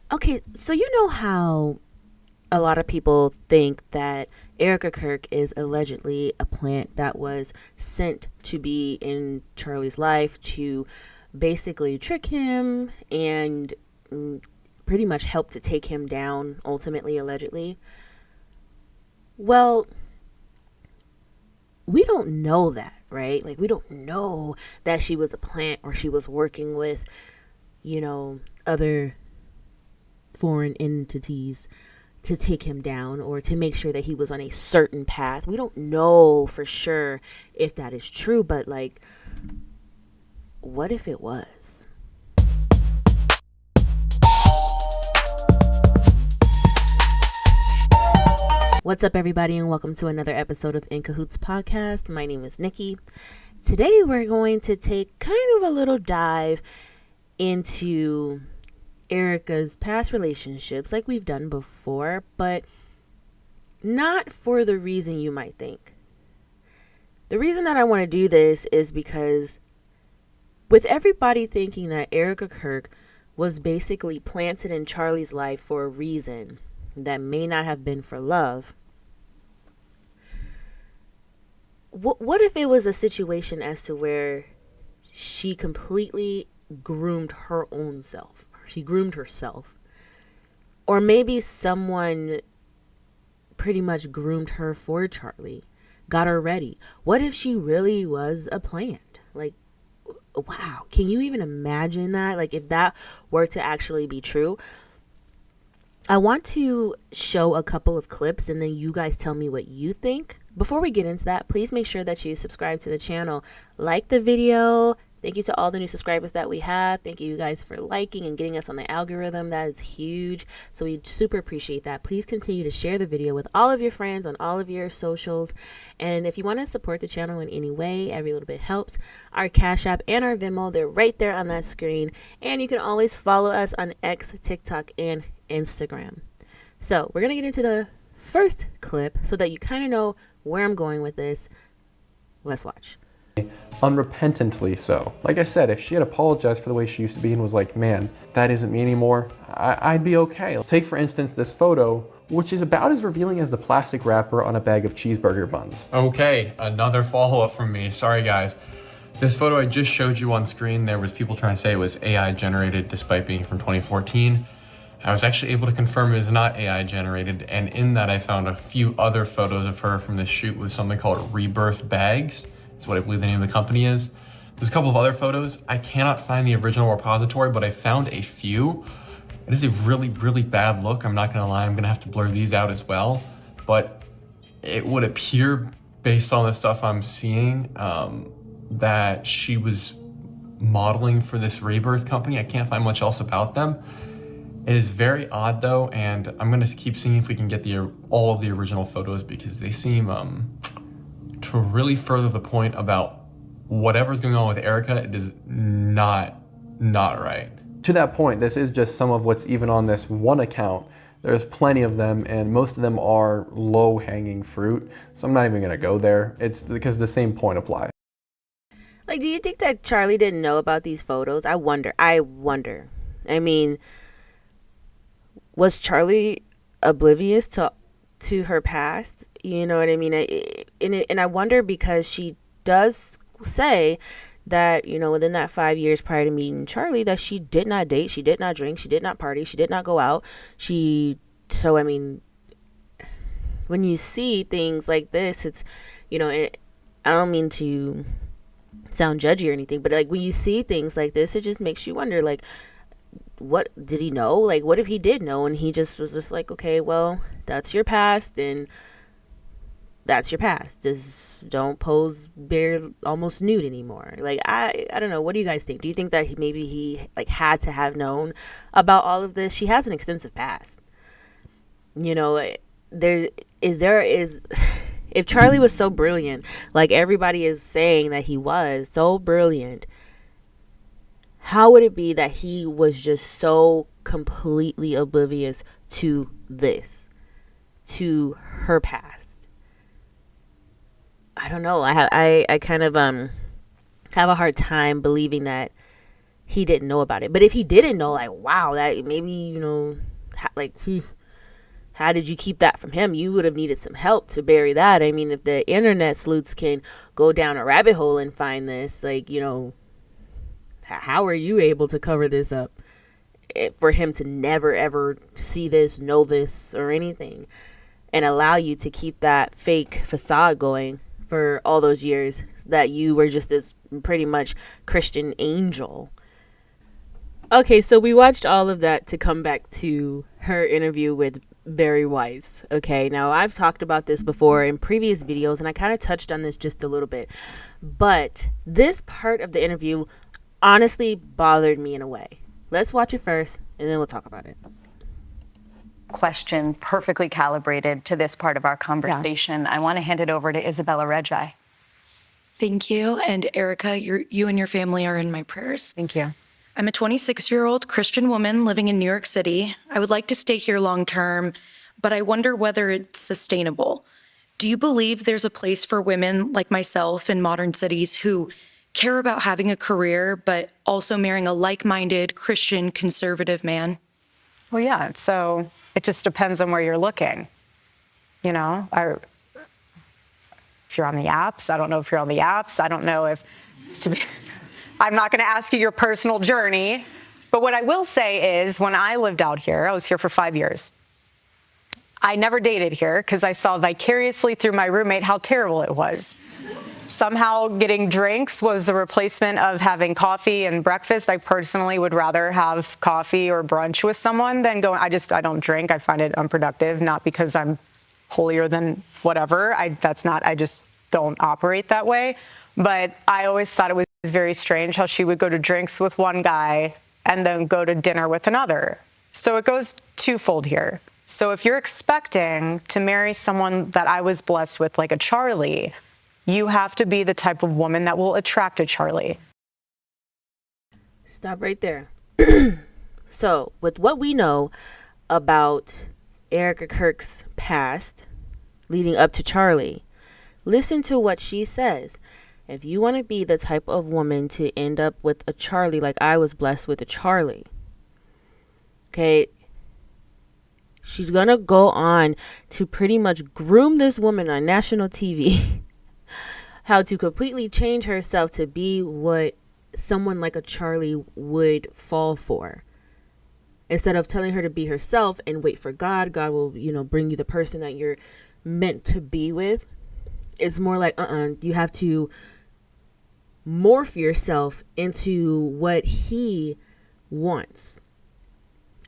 Okay, so you know how a lot of people think that Erika Kirk is allegedly a plant that was sent to be in Charlie's life to basically trick him and pretty much help to take him down, ultimately, allegedly. Well, we don't know that, right? Like, we don't know that she was a plant or she was working with, other foreign entities to take him down or to make sure that he was on a certain path. We don't know for sure if that is true, but like, what if it was? What's up, everybody, and welcome to another episode of In Cahoots Podcast. My name is Nikki. Today, we're going to take kind of a little dive into Erika's past relationships like we've done before, but not for the reason you might think. The reason that I want to do this is because with everybody thinking that Erika Kirk was basically planted in Charlie's life for a reason that may not have been for love, what if it was a situation as to where she completely groomed her own self? She groomed herself. Or maybe someone pretty much groomed her for Charlie, got her ready. What if she really was a plant? Like, wow, can you even imagine that? Like, if that were to actually be true. I want to show a couple of clips and then you guys tell me what you think. Before we get into that, please make sure that you subscribe to the channel, like the video. Thank you to all the new subscribers that we have. Thank you guys for liking and getting us on the algorithm. That is huge. So we super appreciate that. Please continue to share the video with all of your friends on all of your socials. And if you want to support the channel in any way, every little bit helps. Our Cash App and our Venmo, they're right there on that screen. And you can always follow us on X, TikTok, and Instagram. So we're going to get into the first clip so that you kind of know where I'm going with this. Let's watch. Unrepentantly so. Like I said, if she had apologized for the way she used to be and was like, man, that isn't me anymore, I'd be okay. Take, for instance, this photo, which is about as revealing as the plastic wrapper on a bag of cheeseburger buns. Okay, another follow-up from me. Sorry, guys. This photo I just showed you on screen, there was people trying to say it was AI generated despite being from 2014. I was actually able to confirm it is not AI generated, and in that I found a few other photos of her from this shoot with something called Rebirth Bags. That's what I believe the name of the company is. There's a couple of other photos. I cannot find the original repository, but I found a few. It is a really, really bad look. I'm not gonna lie, I'm gonna have to blur these out as well. But it would appear, based on the stuff I'm seeing, that she was modeling for this Rebirth company. I can't find much else about them. It is very odd though, and I'm gonna keep seeing if we can get all of the original photos because they seem to really further the point about whatever's going on with Erika. It is not right. To that point, this is just some of what's even on this one account. There's plenty of them, and most of them are low-hanging fruit, so I'm not even gonna go there. It's because the same point applies. Like, do you think that Charlie didn't know about these photos? I wonder. I mean, was Charlie oblivious to her past? You know what I mean? And I wonder because she does say that, within that 5 years prior to meeting Charlie, that she did not date, she did not drink, she did not party, she did not go out. So, I mean, when you see things like this, it's, I don't mean to sound judgy or anything, but like when you see things like this, it just makes you wonder, like, what did he know? Like, what if he did know and he just was just like, okay, well, that's your past and that's your past. Just don't pose bare, almost nude anymore. Like, I don't know. What do you guys think? Do you think that maybe he like had to have known about all of this? She has an extensive past. If Charlie was so brilliant, like everybody is saying that he was so brilliant, how would it be that he was just so completely oblivious to this, to her past? I don't know. I kind of have a hard time believing that he didn't know about it. But if he didn't know, like, wow, that maybe, how did you keep that from him? You would have needed some help to bury that. I mean, if the internet sleuths can go down a rabbit hole and find this, how are you able to cover this up for him to never, ever see this, know this, or anything, and allow you to keep that fake facade going for all those years that you were just this pretty much Christian angel? Okay, so we watched all of that to come back to her interview with Barry Weiss. Okay, now I've talked about this before in previous videos, and I kind of touched on this just a little bit, but this part of the interview honestly bothered me in a way. Let's watch it first, and then we'll talk about it. Question perfectly calibrated to this part of our conversation. Yeah. I want to hand it over to Isabella Reggi. Thank you. And Erika, you and your family are in my prayers. Thank you. I'm a 26-year-old Christian woman living in New York City. I would like to stay here long term, but I wonder whether it's sustainable. Do you believe there's a place for women like myself in modern cities who care about having a career, but also marrying a like-minded Christian conservative man? Well, yeah. So it just depends on where you're looking. You know, if you're on the apps, I don't know if you're on the apps. I don't know if, I'm not going to ask you your personal journey, but what I will say is when I lived out here, I was here for 5 years. I never dated here because I saw vicariously through my roommate how terrible it was. Somehow getting drinks was the replacement of having coffee and breakfast. I personally would rather have coffee or brunch with someone than going, I don't drink. I find it unproductive, not because I'm holier than whatever. I just don't operate that way. But I always thought it was very strange how she would go to drinks with one guy and then go to dinner with another. So it goes twofold here. So if you're expecting to marry someone that I was blessed with, like a Charlie, you have to be the type of woman that will attract a Charlie. Stop right there. So, with what we know about Erika Kirk's past leading up to Charlie, listen to what she says. If you want to be the type of woman to end up with a Charlie like I was blessed with a Charlie, okay, she's going to go on to pretty much groom this woman on national TV. How to completely change herself to be what someone like a Charlie would fall for. Instead of telling her to be herself and wait for God, God will, bring you the person that you're meant to be with. It's more like, you have to morph yourself into what he wants.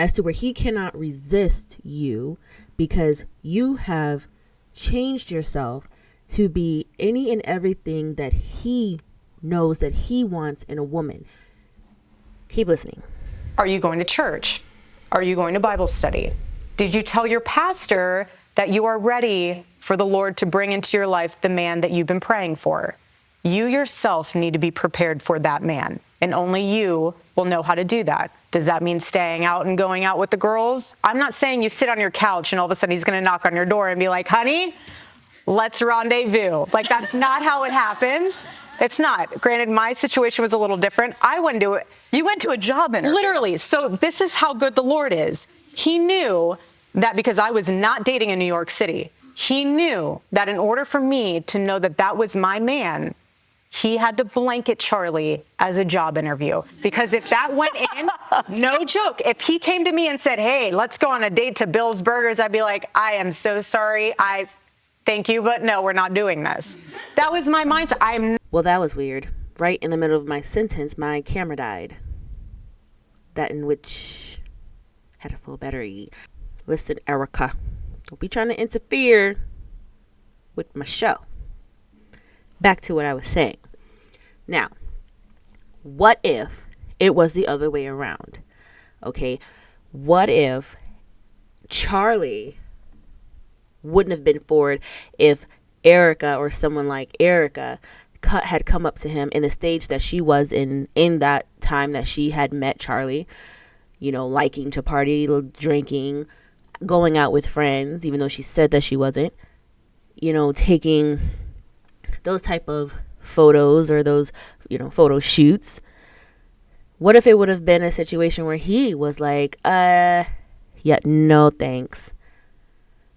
As to where he cannot resist you because you have changed yourself to be any and everything that he knows that he wants in a woman. Keep listening. Are you going to church? Are you going to Bible study? Did you tell your pastor that you are ready for the Lord to bring into your life the man that you've been praying for? You yourself need to be prepared for that man, and only you will know how to do that. Does that mean staying out and going out with the girls? I'm not saying you sit on your couch and all of a sudden he's going to knock on your door and be like, honey, let's rendezvous. Like, that's not how it happens. It's not. Granted, my situation was a little different. I went to it. You went to a job interview. Literally. So this is how good the Lord is. He knew that because I was not dating in New York City, he knew that in order for me to know that that was my man, he had to blanket Charlie as a job interview. Because if that went in, no joke, if he came to me and said, hey, let's go on a date to Bill's Burgers, I'd be like, I am so sorry. Thank you, but no, we're not doing this. That was my mindset. Well, that was weird. Right in the middle of my sentence, my camera died. That in which had a full battery. Listen, Erika, don't be trying to interfere with my show. Back to what I was saying. Now, what if it was the other way around? Okay, what if Charlie wouldn't have been forward if Erika or someone like Erika had come up to him in the stage that she was in that time that she had met Charlie, liking to party, drinking, going out with friends, even though she said that she wasn't, taking those type of photos or those, photo shoots. What if it would have been a situation where he was like, yeah, no thanks.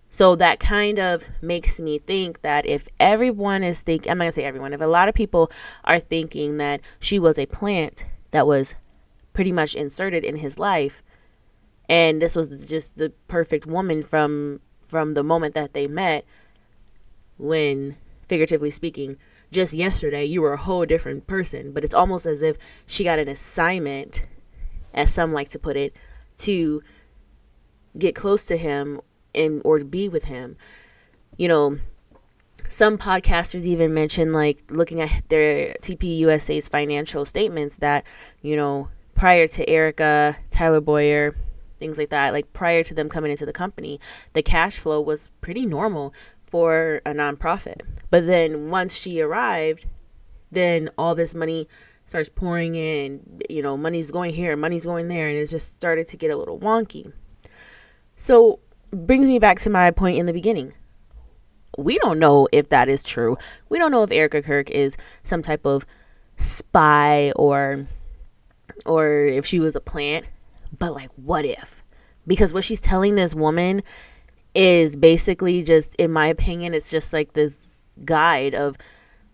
So that kind of makes me think that if everyone is thinking, I'm not going to say everyone, if a lot of people are thinking that she was a plant that was pretty much inserted in his life, and this was just the perfect woman from the moment that they met, when, figuratively speaking, just yesterday you were a whole different person. But it's almost as if she got an assignment, as some like to put it, to get close to him or to be with him. You know, some podcasters even mention, like, looking at their TPUSA's financial statements, that, you know, prior to Erika, Tyler Boyer, things like that, like prior to them coming into the company, the cash flow was pretty normal for a nonprofit. But then once she arrived, then all this money starts pouring in, you know, money's going here, money's going there, and it just started to get a little wonky. So brings me back to my point in the beginning. We don't know if that is true. We don't know if Erika Kirk is some type of spy or if she was a plant. But, like, what if? Because what she's telling this woman is basically just, in my opinion, it's just like this guide of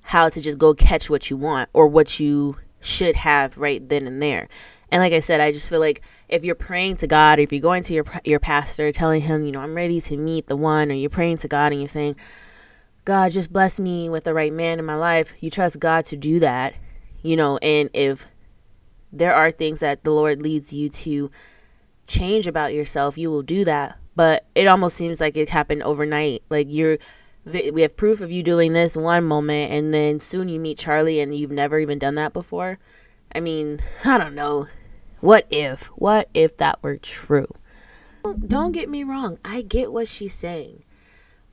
how to just go catch what you want or what you should have right then and there. And like I said, I just feel like if you're praying to God, if you're going to your pastor, telling him, you know, I'm ready to meet the one, or you're praying to God and you're saying, God, just bless me with the right man in my life, you trust God to do that, you know. And if there are things that the Lord leads you to change about yourself, you will do that. But it almost seems like it happened overnight. Like, we have proof of you doing this one moment, and then soon you meet Charlie and you've never even done that before. I mean, I don't know. What if that were true? Don't get me wrong. I get what she's saying.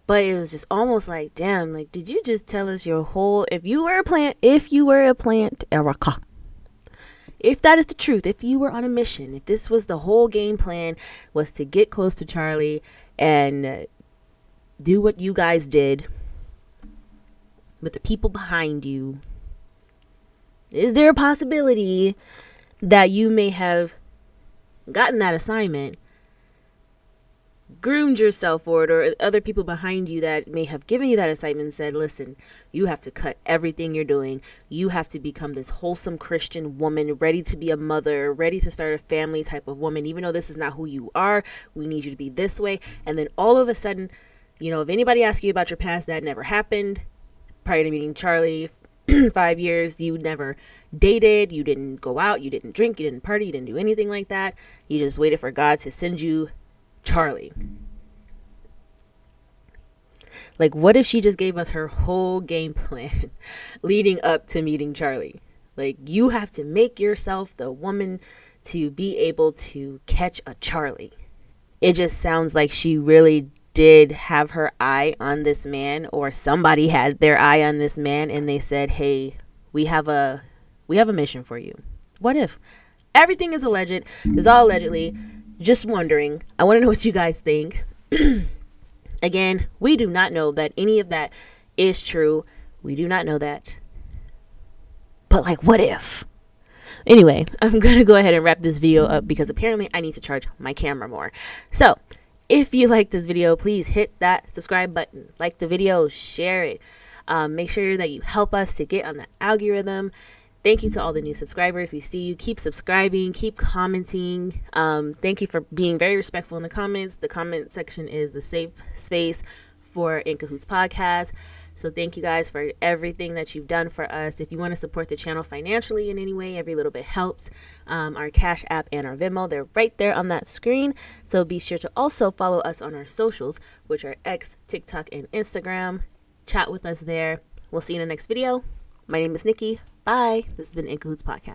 But it was just almost like, damn, like, did you just tell us your whole, if you were a plant, Erika, if that is the truth, if you were on a mission, if this was the whole game plan, was to get close to Charlie and do what you guys did with the people behind you, is there a possibility that you may have gotten that assignment, groomed yourself for it, or other people behind you that may have given you that assignment and said, listen, you have to cut everything you're doing. You have to become this wholesome Christian woman, ready to be a mother, ready to start a family type of woman. Even though this is not who you are, we need you to be this way. And then all of a sudden, you know, if anybody asks you about your past, that never happened. Prior to meeting Charlie, 5 years, you never dated, you didn't go out, you didn't drink, you didn't party, you didn't do anything like that. You just waited for God to send you Charlie. Like, what if she just gave us her whole game plan leading up to meeting Charlie? Like, you have to make yourself the woman to be able to catch a Charlie. It just sounds like she really did have her eye on this man, or somebody had their eye on this man, and they said, hey, we have a mission for you. What if? Everything is alleged. It's all allegedly. Just wondering. I want to know what you guys think. Again, we do not know that any of that is true. We do not know that. But, like, what if? Anyway, I'm going to go ahead and wrap this video up because apparently I need to charge my camera more. So, if you like this video, please hit that subscribe button. Like the video, share it. Make sure that you help us to get on the algorithm. Thank you to all the new subscribers. We see you. Keep subscribing. Keep commenting. Thank you for being very respectful in the comments. The comment section is the safe space for In Cahoots Podcast. So thank you guys for everything that you've done for us. If you want to support the channel financially in any way, every little bit helps. Our Cash App and our Venmo, they're right there on that screen. So be sure to also follow us on our socials, which are X, TikTok, and Instagram. Chat with us there. We'll see you in the next video. My name is Nikki. Bye. This has been In Cahoots Podcast.